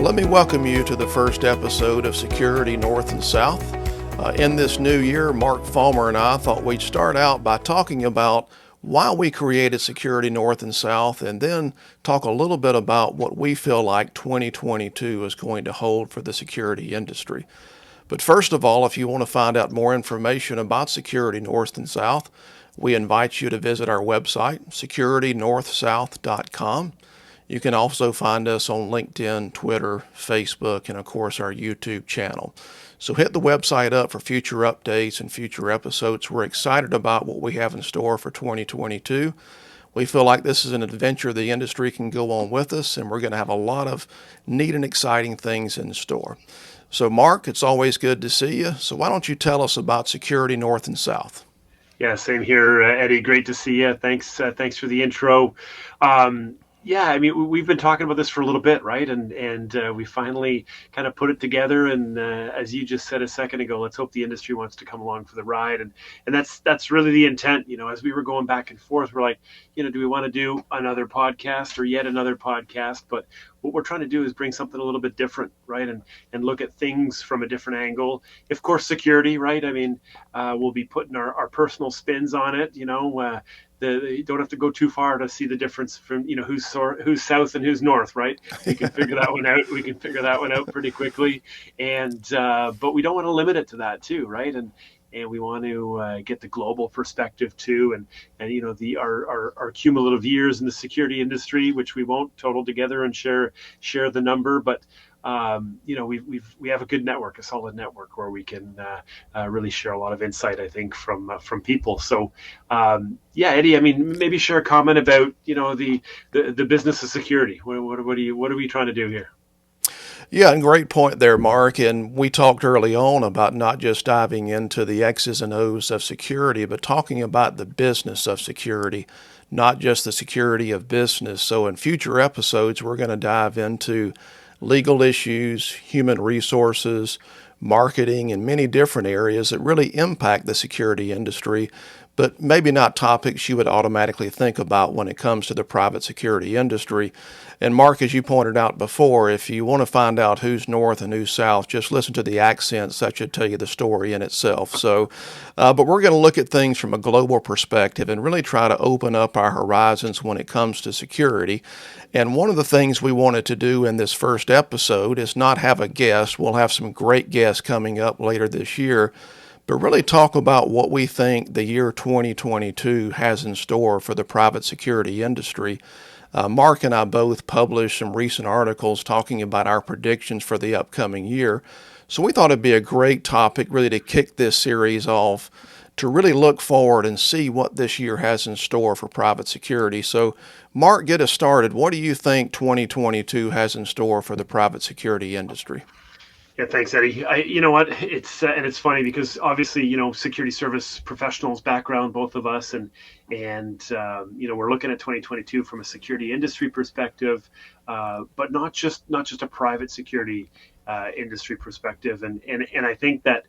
let me welcome you to the first episode of Security North and South. In this new year, Mark Folmer and I thought we'd start out by talking about why we created Security North and South, and then talk a little bit about what we feel like 2022 is going to hold for the security industry. But first of all, if you want to find out more information about Security North and South, we invite you to visit our website, securitynorthsouth.com. You can also find us on LinkedIn, Twitter, Facebook, and of course our YouTube channel. So hit the website up for future updates and future episodes. We're excited about what we have in store for 2022. We feel like this is an adventure the industry can go on with us, and we're going to have a lot of neat and exciting things in store. So Mark, it's always good to see you. So why don't you tell us about Security North and South? Yeah, same here, Eddie. Great to see you. Thanks for the intro. Yeah, I mean, we've been talking about this for a little bit, right? And we finally kind of put it together. And as you just said a second ago, let's hope the industry wants to come along for the ride. And that's really the intent. You know, as we were going back and forth, we're like, you know, do we want to do another podcast or yet another podcast? But what we're trying to do is bring something a little bit different, right? And look at things from a different angle. Of course, security, right? I mean, we'll be putting our personal spins on it, you know. You don't have to go too far to see the difference from, you know, who's south and who's north, right? We can figure that one out. We can figure that one out pretty quickly. And but we don't want to limit it to that too, right? And we want to get the global perspective too, and you know, our cumulative years in the security industry, which we won't total together and share the number, but you know, we have a good network, a solid network where we can really share a lot of insight, I think, from people. So yeah, Eddie, I mean, maybe share a comment about, you know, the business of security. What are we trying to do here? Yeah, and great point there, Mark. And we talked early on about not just diving into the X's and O's of security, but talking about the business of security, not just the security of business. So in future episodes, we're going to dive into legal issues, human resources, marketing, and many different areas that really impact the security industry, but maybe not topics you would automatically think about when it comes to the private security industry. And Mark, as you pointed out before, if you want to find out who's north and who's south, just listen to the accents. That should tell you the story in itself. So, but we're going to look at things from a global perspective and really try to open up our horizons when it comes to security. And one of the things we wanted to do in this first episode is not have a guest. We'll have some great guests coming up later this year, but really talk about what we think the year 2022 has in store for the private security industry. Mark and I both published some recent articles talking about our predictions for the upcoming year. So we thought it'd be a great topic really to kick this series off, to really look forward and see what this year has in store for private security. So Mark, get us started. What do you think 2022 has in store for the private security industry? Yeah, thanks, Eddie. You know what? And it's funny because obviously, you know, security service professionals background, both of us, and you know, we're looking at 2022 from a security industry perspective, but not just a private security industry perspective. And I think that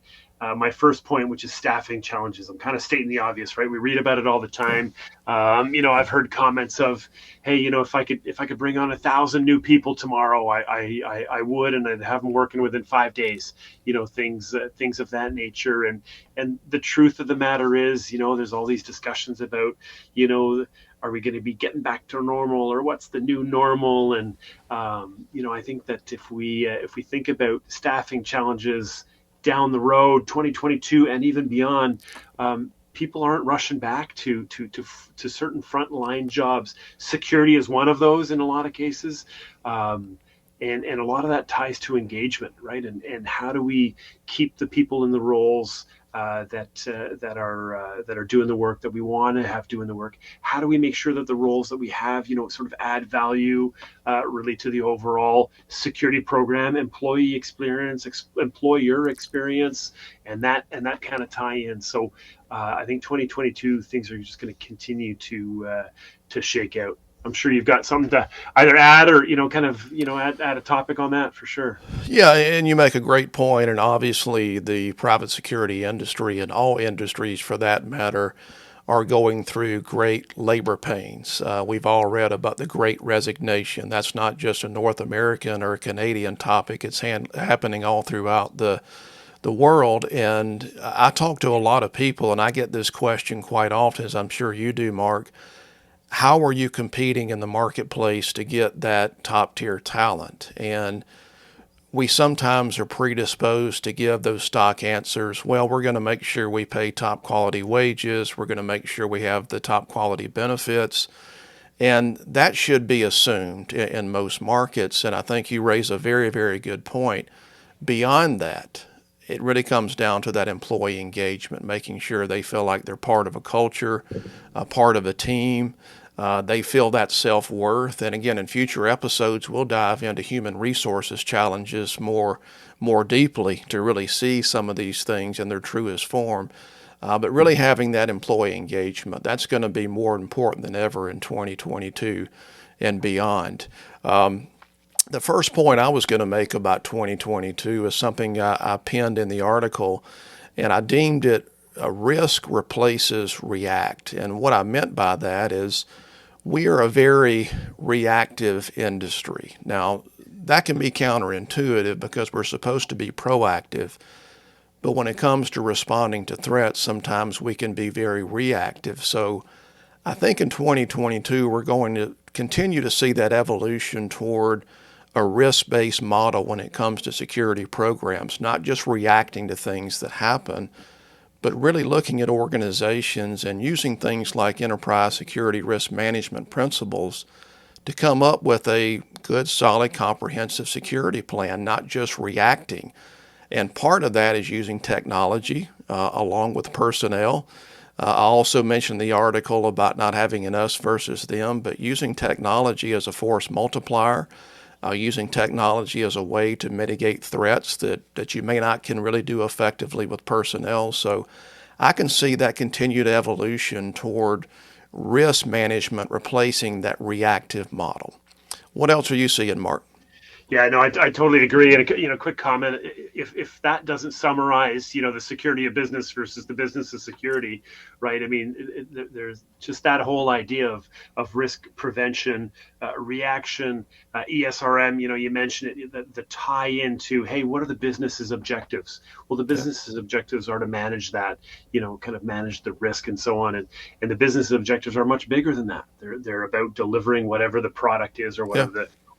my first point, which is staffing challenges, I'm kind of stating the obvious, right? We read about it all the time. You know, I've heard comments of, hey, you know, if I could bring on 1,000 new people tomorrow, I would, and I'd have them working within 5 days. You know, things of that nature. And the truth of the matter is, you know, there's all these discussions about, you know, are we going to be getting back to normal, or what's the new normal? And you know, I think that if we think about staffing challenges down the road, 2022 and even beyond, people aren't rushing back to certain frontline jobs. Security is one of those in a lot of cases. And a lot of that ties to engagement, right? And how do we keep the people in the roles that are doing the work that we want to have doing the work? How do we make sure that the roles that we have, you know, sort of add value really to the overall security program, employee experience, employer experience, and that kind of tie in. So I think 2022 things are just going to continue to shake out. I'm sure you've got something to either add or, you know, kind of, you know, add a topic on that for sure. Yeah, and you make a great point, and obviously the private security industry and all industries for that matter are going through great labor pains. We've all read about the Great Resignation. That's not just a North American or a Canadian topic. It's happening all throughout the world. And I talk to a lot of people, and I get this question quite often, as I'm sure you do, Mark. How are you competing in the marketplace to get that top tier talent? And we sometimes are predisposed to give those stock answers. Well, we're going to make sure we pay top quality wages. We're going to make sure we have the top quality benefits. And that should be assumed in most markets. And I think you raise a very, very good point. Beyond that, it really comes down to that employee engagement, making sure they feel like they're part of a culture, a part of a team. They feel that self-worth. And again, in future episodes, we'll dive into human resources challenges more deeply to really see some of these things in their truest form. But really having that employee engagement, that's going to be more important than ever in 2022 and beyond. The first point I was going to make about 2022 is something I penned in the article, and I deemed it risk replaces react. And what I meant by that is we are a very reactive industry. Now, that can be counterintuitive because we're supposed to be proactive, but when it comes to responding to threats, sometimes we can be very reactive. So I think in 2022, we're going to continue to see that evolution toward a risk-based model when it comes to security programs, not just reacting to things that happen, but really looking at organizations and using things like enterprise security risk management principles to come up with a good, solid, comprehensive security plan, not just reacting. And part of that is using technology along with personnel. I also mentioned the article about not having an us versus them, but using technology as a force multiplier, using technology as a way to mitigate threats that you may not can really do effectively with personnel. So I can see that continued evolution toward risk management replacing that reactive model. What else are you seeing, Mark? Yeah, no, I totally agree. And quick comment: if that doesn't summarize, the security of business versus the business of security, right? I mean, there's just that whole idea of risk prevention, reaction, ESRM. You mentioned it, the tie into, hey, what are the business's objectives? Well, the Yeah. business's objectives are to manage that, kind of manage the risk and so on. And the business objectives are much bigger than that. They're about delivering whatever the product is or Yeah.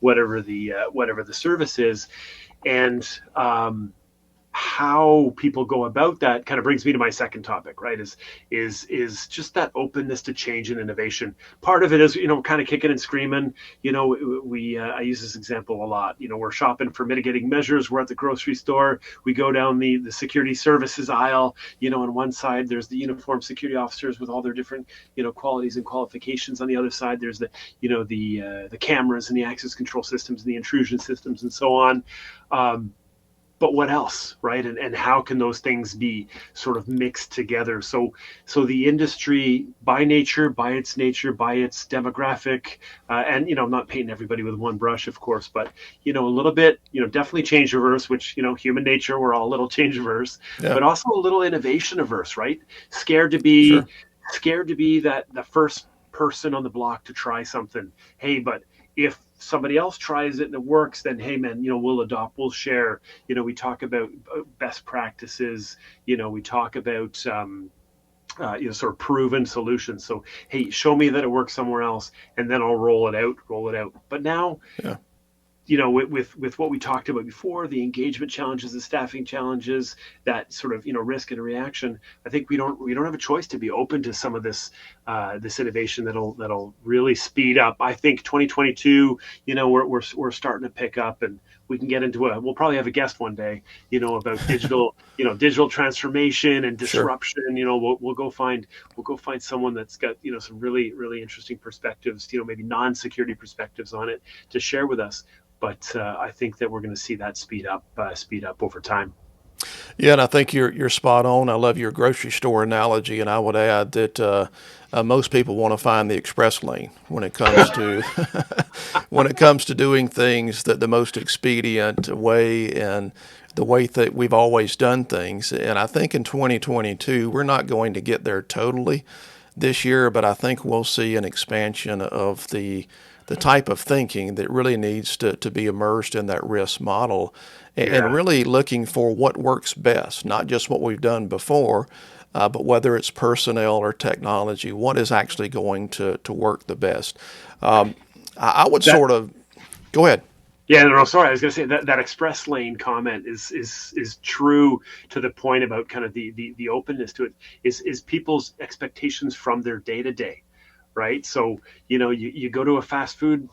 whatever the service is. And how people go about that kind of brings me to my second topic, right? Is just that openness to change and innovation. Part of it is, kind of kicking and screaming. I use this example a lot. We're shopping for mitigating measures. We're at the grocery store. We go down the security services aisle. On one side there's the uniformed security officers with all their different qualities and qualifications. On the other side there's the cameras and the access control systems and the intrusion systems and so on. But what else, right? And how can those things be sort of mixed together? So the industry, by its nature, by its demographic, and I'm not painting everybody with one brush, of course, but a little bit, definitely change averse, which human nature, we're all a little change averse, Yeah. but also a little innovation averse, right? Sure. Scared to be that the first person on the block to try something. Hey, but if somebody else tries it and it works, then hey man, we'll adopt, we'll share. We talk about best practices. We talk about sort of proven solutions. So hey, show me that it works somewhere else, and then I'll roll it out. But now, Yeah. With what we talked about before, the engagement challenges, the staffing challenges, that sort of risk and reaction, I think we don't have a choice to be open to some of this innovation that'll really speed up. I think 2022, we're starting to pick up, and we can get into we'll probably have a guest one day, about digital digital transformation and Sure. disruption. We'll go find someone that's got some really really interesting perspectives, maybe non-security perspectives on it to share with us. But I think that we're going to see that speed up over time. Yeah, and I think you're spot on. I love your grocery store analogy, and I would add that most people want to find the express lane when it comes to when it comes to doing things that the most expedient way and the way that we've always done things. And I think in 2022 we're not going to get there totally. this year, but I think we'll see an expansion of the type of thinking that really needs to be immersed in that risk model and Yeah. really looking for what works best, not just what we've done before, but whether it's personnel or technology, what is actually going to work the best. I would That sort of go ahead. Yeah, no, sorry. I was going to say that that express lane comment is true to the point about kind of the openness to it. Is people's expectations from their day to day, right? So you go to a fast food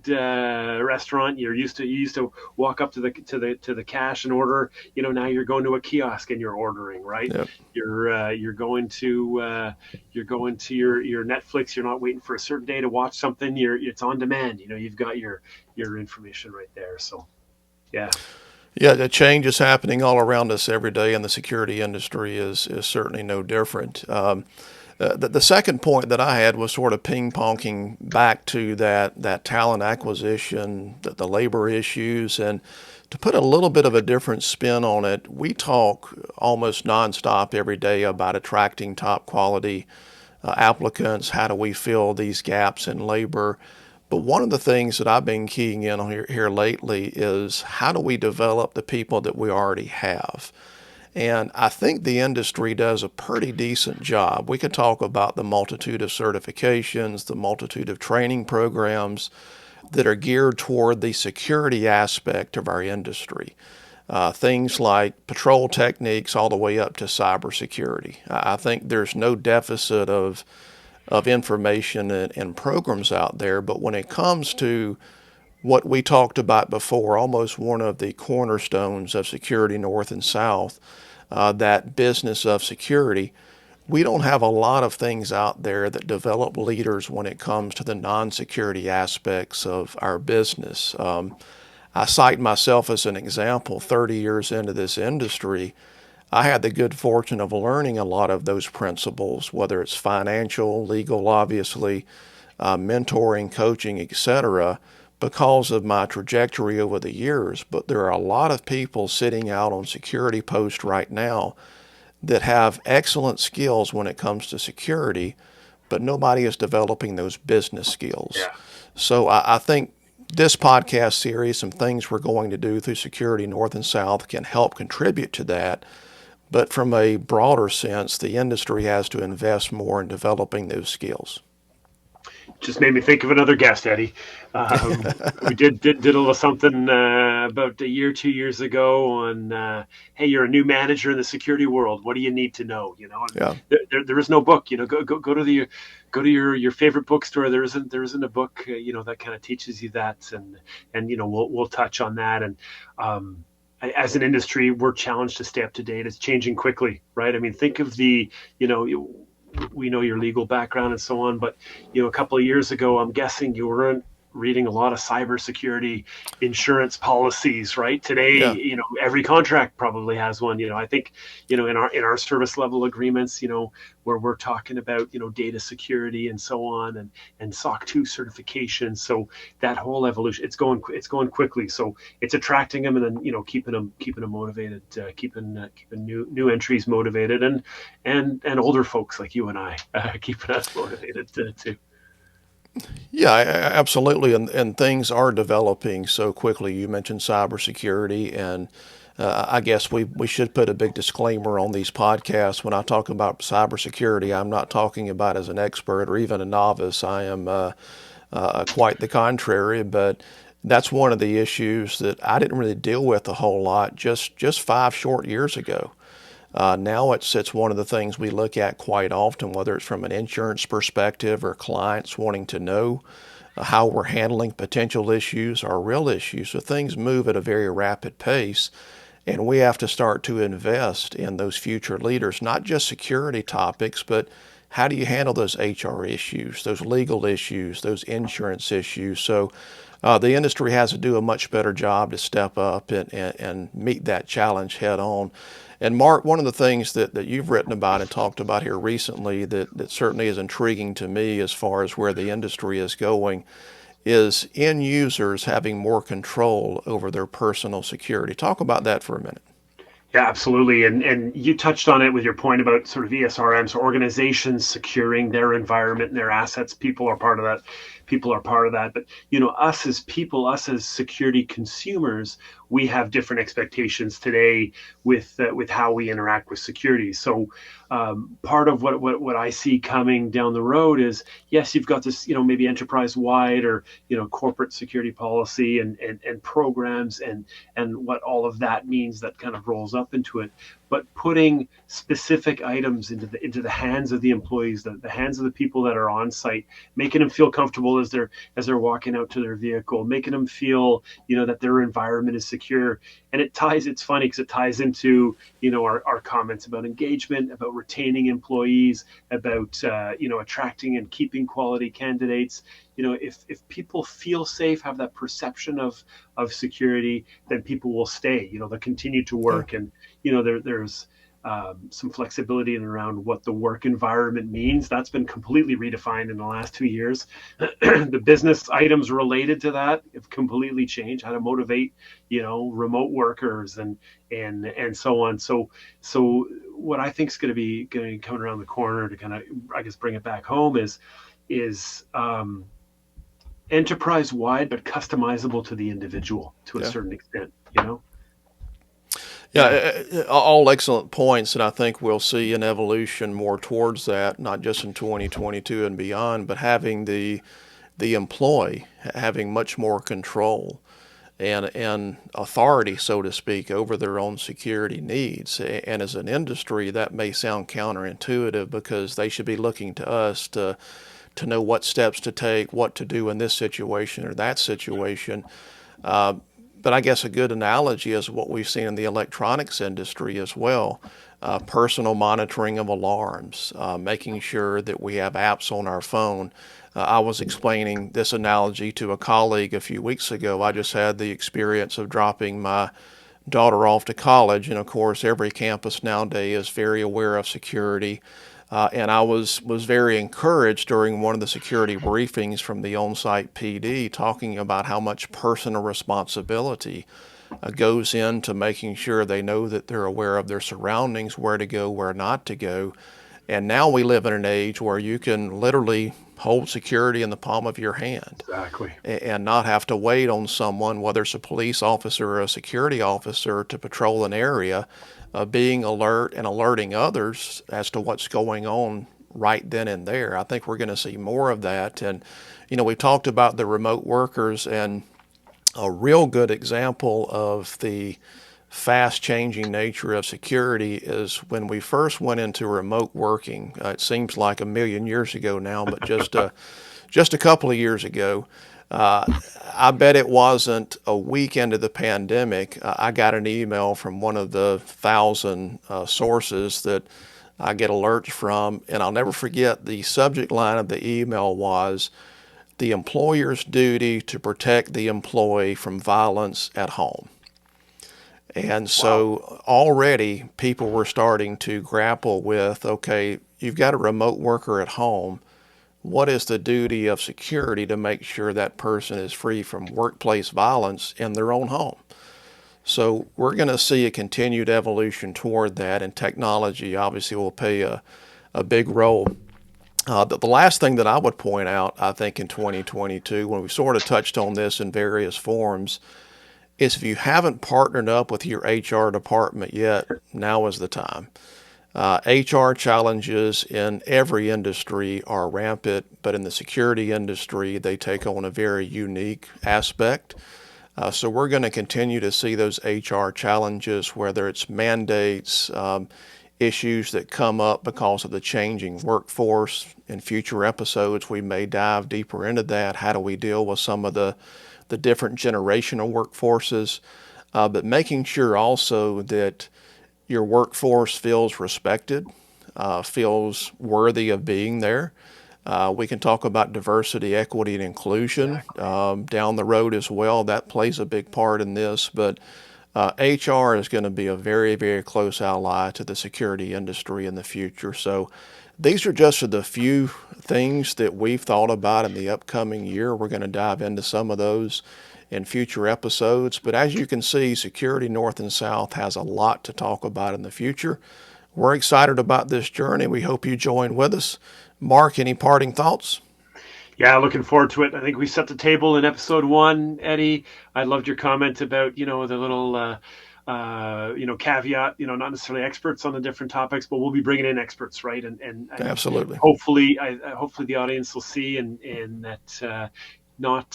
restaurant. You used to walk up to the cash and order. Now you're going to a kiosk and you're ordering, right? Yep. You're going to your Netflix. You're not waiting for a certain day to watch something. It's on demand. You've got your information right there. So yeah, Yeah, the change is happening all around us every day, and the security industry is certainly no different. The second point that I had was sort of ping-ponging back to that talent acquisition, the labor issues, and to put a little bit of a different spin on it, we talk almost nonstop every day about attracting top quality applicants. How do we fill these gaps in labor? But one of the things that I've been keying in on here lately is how do we develop the people that we already have? And I think the industry does a pretty decent job. We could talk about the multitude of certifications, the multitude of training programs that are geared toward the security aspect of our industry. Things like patrol techniques all the way up to cybersecurity. I think there's no deficit of information and programs out there, but when it comes to what we talked about before, almost one of the cornerstones of security north and south, that business of security, we don't have a lot of things out there that develop leaders when it comes to the non-security aspects of our business. I cite myself as an example. 30 years into this industry, I had the good fortune of learning a lot of those principles, whether it's financial, legal, obviously, mentoring, coaching, etc., because of my trajectory over the years. But there are a lot of people sitting out on security posts right now that have excellent skills when it comes to security, but nobody is developing those business skills. yeah. So I think this podcast series, some things we're going to do through Security North and South can help contribute to that. But from a broader sense, the industry has to invest more in developing those skills. Just made me think of another guest, Eddie. We did a little something about a year, 2 years ago on, hey, you're a new manager in the security world. What do you need to know? And Yeah. there is no book. Go to your favorite bookstore. There isn't a book that kind of teaches you that, and we'll touch on that. And as an industry, we're challenged to stay up to date. It's changing quickly, right? I mean, think of you know we know your legal background and so on, but a couple of years ago, I'm guessing you weren't reading a lot of cybersecurity insurance policies, right? Today, Yeah. every contract probably has one. I think, in our service level agreements, where we're talking about, data security and so on, and SOC 2 certification. So that whole evolution, it's going quickly. So it's attracting them, and then, keeping them motivated, keeping new entries motivated, and older folks like you and I, keeping us motivated too. Yeah, absolutely. And things are developing so quickly. You mentioned cybersecurity, and I guess we should put a big disclaimer on these podcasts. When I talk about cybersecurity, I'm not talking about as an expert or even a novice. I am quite the contrary, but that's one of the issues that I didn't really deal with a whole lot just 5 short years ago. Now it's one of the things we look at quite often, whether it's from an insurance perspective or clients wanting to know how we're handling potential issues or real issues. So things move at a very rapid pace, and we have to start to invest in those future leaders, not just security topics, but how do you handle those HR issues, those legal issues, those insurance issues? So the industry has to do a much better job to step up and meet that challenge head on. And Mark, one of the things that you've written about and talked about here recently that certainly is intriguing to me as far as where the industry is going is end users having more control over their personal security. Talk about that for a minute. Yeah, absolutely. And you touched on it with your point about sort of ESRM, so organizations securing their environment and their assets. People are part of that. People are part of that. But us as people, us as security consumers, we have different expectations today with how we interact with security. So part of what I see coming down the road is, yes, you've got this, maybe enterprise wide or corporate security policy and programs and what all of that means that kind of rolls up into it, but putting specific items into the hands of the employees, the hands of the people that are on site, making them feel comfortable as they're walking out to their vehicle, making them feel that their environment is secure. And it's funny because it ties into our comments about engagement, about retaining employees, about attracting and keeping quality candidates. If people feel safe, have that perception of security, then people will stay. They'll continue to Yeah. work, and there's some flexibility in around what the work environment means. That's been completely redefined in the last 2 years. The business items related to that have completely changed. How to motivate, remote workers and so on. So what I think is going to be coming around the corner to kind of, I guess, bring it back home is enterprise wide, but customizable to the individual to a Yeah. certain extent. Yeah, Yeah. all excellent points, and I think we'll see an evolution more towards that, not just in 2022 and beyond, but having the employee having much more control and authority, so to speak, over their own security needs. And as an industry, that may sound counterintuitive because they should be looking to us to know what steps to take, what to do in this situation or that situation. But I guess a good analogy is what we've seen in the electronics industry as well. Personal monitoring of alarms, making sure that we have apps on our phone. I was explaining this analogy to a colleague a few weeks ago. I just had the experience of dropping my daughter off to college, and of course, every campus nowadays is very aware of security. And I was very encouraged during one of the security briefings from the on-site PD talking about how much personal responsibility goes into making sure they know that they're aware of their surroundings, where to go, where not to go. And now we live in an age where you can literally hold security in the palm of your hand Exactly. and not have to wait on someone, whether it's a police officer or a security officer, to patrol an area, being alert and alerting others as to what's going on right then and there. I think we're going to see more of that. And, we talked about the remote workers, and a real good example of the fast changing nature of security is when we first went into remote working. It seems like a million years ago now, but just a couple of years ago. I bet it wasn't a week into the pandemic. I got an email from one of the 1,000 sources that I get alerts from, and I'll never forget the subject line of the email was the employer's duty to protect the employee from violence at home. And Wow. so already people were starting to grapple with, okay, you've got a remote worker at home. What is the duty of security to make sure that person is free from workplace violence in their own home? So we're going to see a continued evolution toward that, and technology obviously will play a big role. The last thing that I would point out, I think, in 2022, when we sort of touched on this in various forms, is if you haven't partnered up with your HR department yet, now is the time. HR challenges in every industry are rampant, but in the security industry, they take on a very unique aspect. So we're going to continue to see those HR challenges, whether it's mandates, issues that come up because of the changing workforce. In future episodes, we may dive deeper into that. How do we deal with some of the different generational workforces? But making sure also that your workforce feels respected, feels worthy of being there. We can talk about diversity, equity, and inclusion Exactly. down the road as well. That plays a big part in this, but HR is going to be a very, very close ally to the security industry in the future. So these are just the few things that we've thought about in the upcoming year. We're going to dive into some of those in future episodes. But as you can see, Security North and South has a lot to talk about in the future. We're excited about this journey. We hope you join with us. Mark, any parting thoughts? Yeah, looking forward to it. I think we set the table in episode 1, Eddie. I loved your comment about, the little, caveat, not necessarily experts on the different topics, but we'll be bringing in experts, right? And Absolutely. hopefully, hopefully the audience will see and that not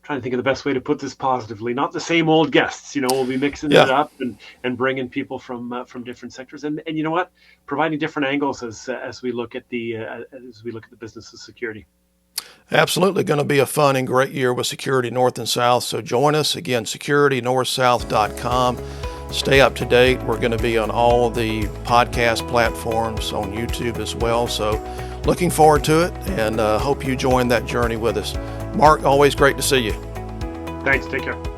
trying to think of the best way to put this positively. Not the same old guests, we'll be mixing it up and bringing people from different sectors, and you know what, providing different angles as we look at the business of security. Absolutely, going to be a fun and great year with Security North and South. So join us again, securitynorthsouth.com. Stay up to date. We're going to be on all the podcast platforms, on YouTube as well. So looking forward to it, and hope you join that journey with us. Mark, always great to see you. Thanks. Take care.